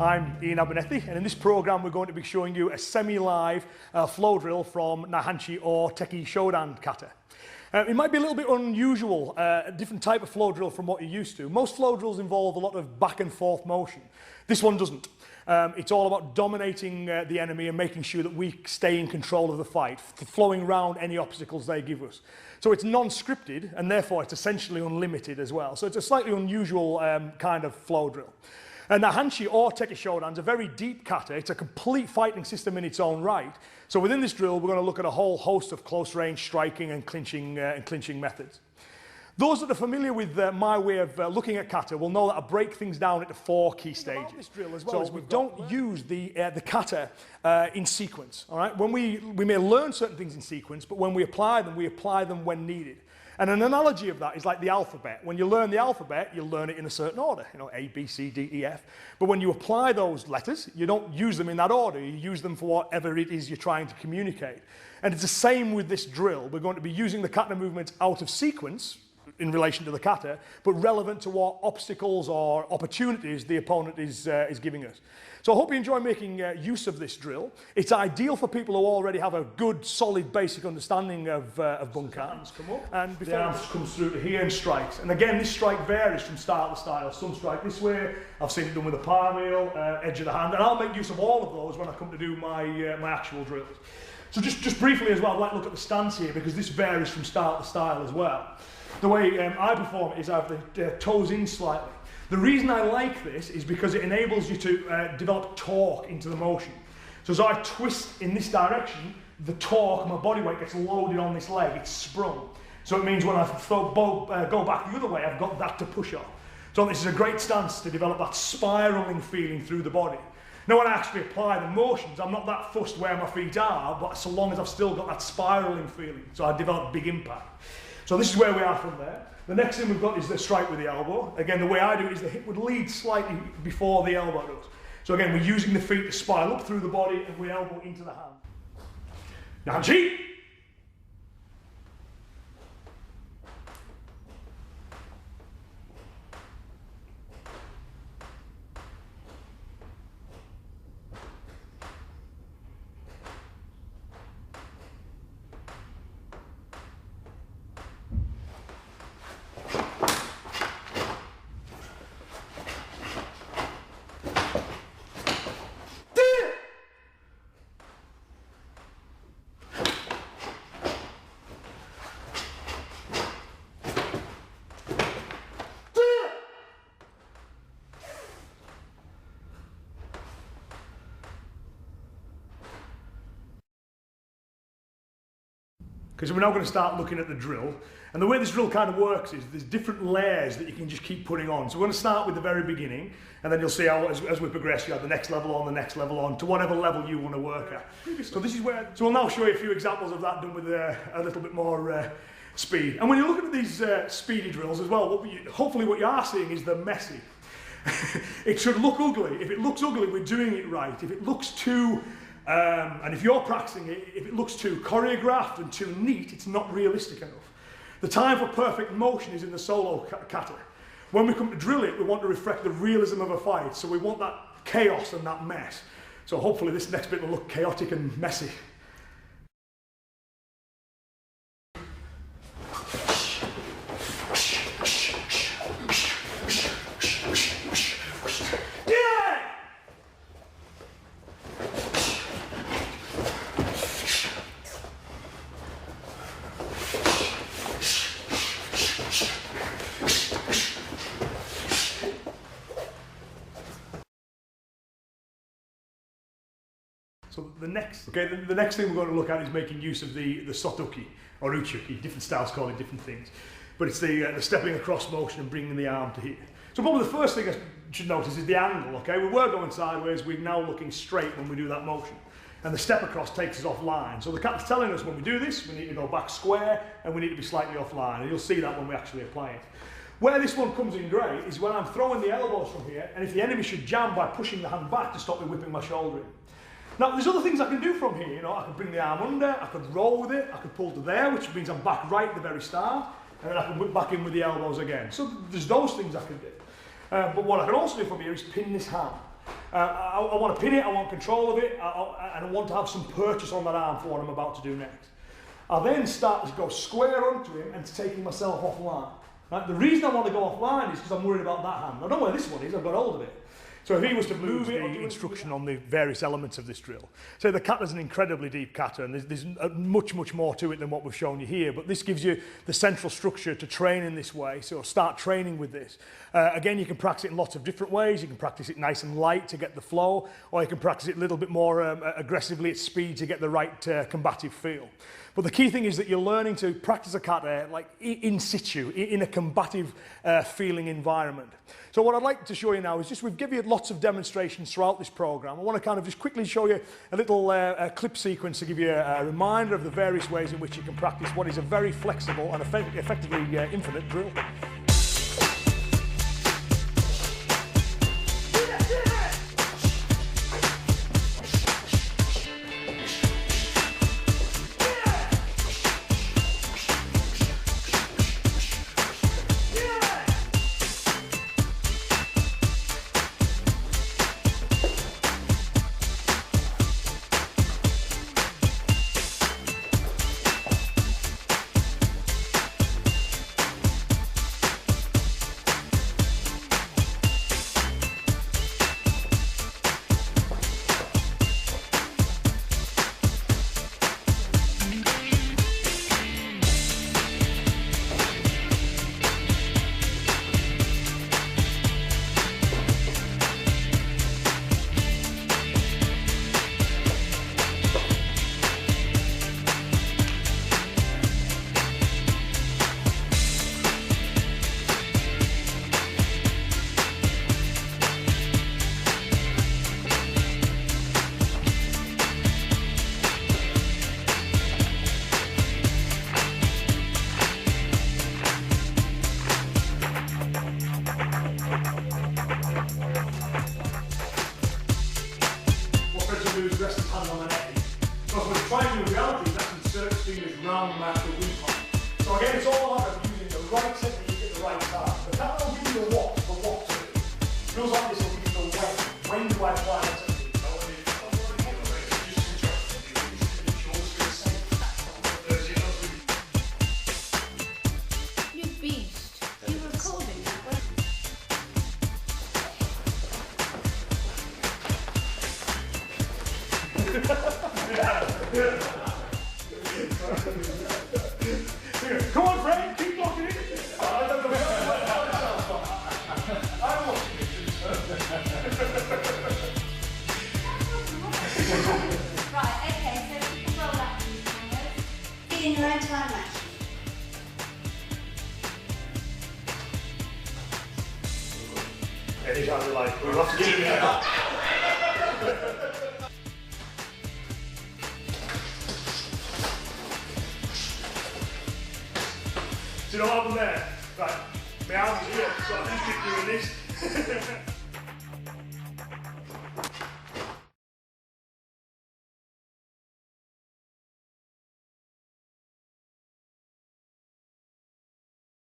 I'm Iain Abernethy, and in this programme we're going to be showing you a semi-live flow drill from Naihanchi or Tekki Shodan Kata. It might be a little bit unusual, a different type of flow drill from what you're used to. Most flow drills involve a lot of back and forth motion. This one doesn't. It's all about dominating the enemy and making sure that we stay in control of the fight, flowing around any obstacles they give us. So it's non-scripted, and therefore it's essentially unlimited as well. So it's a slightly unusual kind of flow drill. Naihanchi or Tekki Shodan is a very deep kata. It's a complete fighting system in its own right. So within this drill, we're going to look at a whole host of close-range striking and clinching methods. Those that are familiar with my way of looking at kata will know that I break things down into 4 key stages. This drill as well, so we don't use the kata in sequence. All right, when we may learn certain things in sequence, but when we apply them when needed. And an analogy of that is like the alphabet. When you learn the alphabet, you learn it in a certain order, you know, A, B, C, D, E, F. But when you apply those letters, you don't use them in that order. You use them for whatever it is you're trying to communicate. And it's the same with this drill. We're going to be using the kata movements out of sequence in relation to the kata, but relevant to what obstacles or opportunities the opponent is giving us. So I hope you enjoy making use of this drill. It's ideal for people who already have a good, solid, basic understanding of bunkai. Hands come up, and before the arms comes through to here and strikes. And again, this strike varies from style to style. Some strike this way. I've seen it done with a palm heel, edge of the hand, and I'll make use of all of those when I come to do my my actual drills. So just briefly as well, I'd like to look at the stance here because this varies from style to style as well. The way I perform it is I have the toes in slightly. The reason I like this is because it enables you to develop torque into the motion. So as I twist in this direction, the torque, my body weight gets loaded on this leg, it's sprung. So it means when I go back the other way, I've got that to push on. So this is a great stance to develop that spiralling feeling through the body. Now when I actually apply the motions, I'm not that fussed where my feet are, but so long as I've still got that spiralling feeling, so I develop big impact. So this is where we are from there. The next thing we've got is the strike with the elbow. Again, the way I do it is the hip would lead slightly before the elbow does. So again, we're using the feet to spiral up through the body and we elbow into the hand. Naihanchi! Because we're now going to start looking at the drill. And the way this drill kind of works is there's different layers that you can just keep putting on. So we're going to start with the very beginning, and then you'll see how as we progress, you have the next level on, the next level on, to whatever level you want to work at. So this is where, so we'll now show you a few examples of that done with a little bit more speed. And when you're looking at these speedy drills as well, hopefully what you are seeing is the messy. It should look ugly. If it looks ugly, we're doing it right. If it looks too and if you're practicing it, if it looks too choreographed and too neat, it's not realistic enough. The time for perfect motion is in the solo kata. When we come to drill it, we want to reflect the realism of a fight, so we want that chaos and that mess. So hopefully this next bit will look chaotic and messy. So the next thing we're going to look at is making use of the sotoki or uchuki. Different styles call it different things, but it's the stepping across motion and bringing the arm to here. So probably the first thing I should notice is the angle. Okay, we were going sideways. We're now looking straight when we do that motion, and the step across takes us off line. So the kata's telling us when we do this, we need to go back square and we need to be slightly off line, and you'll see that when we actually apply it. Where this one comes in great is when I'm throwing the elbows from here, and if the enemy should jam by pushing the hand back to stop me whipping my shoulder in. Now, there's other things I can do from here, you know, I could bring the arm under, I could roll with it, I could pull to there, which means I'm back right at the very start, and then I can whip back in with the elbows again. So there's those things I can do. But what I can also do from here is pin this hand. I want to pin it, I want control of it, and I want to have some purchase on that arm for what I'm about to do next. I then start to go square onto him and taking myself offline. Right? The reason I want to go offline is because I'm worried about that hand. I don't know where this one is, I've got hold of it. So if he was to move it, the instruction on the various elements of this drill. So the kata is an incredibly deep kata, and there's much more to it than what we've shown you here, but this gives you the central structure to train in this way, so start training with this. Again, you can practice it in lots of different ways. You can practice it nice and light to get the flow, or you can practice it a little bit more aggressively at speed to get the right combative feel. But the key thing is that you're learning to practice a kata like in situ, in a combative feeling environment. So what I'd like to show you now is just, we've given you lots of demonstrations throughout this program. I want to kind of just quickly show you a little clip sequence to give you a reminder of the various ways in which you can practice what is a very flexible and effectively infinite drill. Rest his hand on the neck. Because what he's trying to do in reality is actually insert his fingers round the wing point. So again, it's all about using the right technique at the right time. But that will give you the what to do. Feels like this will give you the when. When do I apply that technique? You beast. You're recording that, weren't you? Come on, Frank, keep blocking it. Right, okay, so you can roll that in your fingers. Feeling your own time match. Anytime you like, we'll have to keep it up. Do you know what happened there? Right, my arm is here, so I just keep doing this.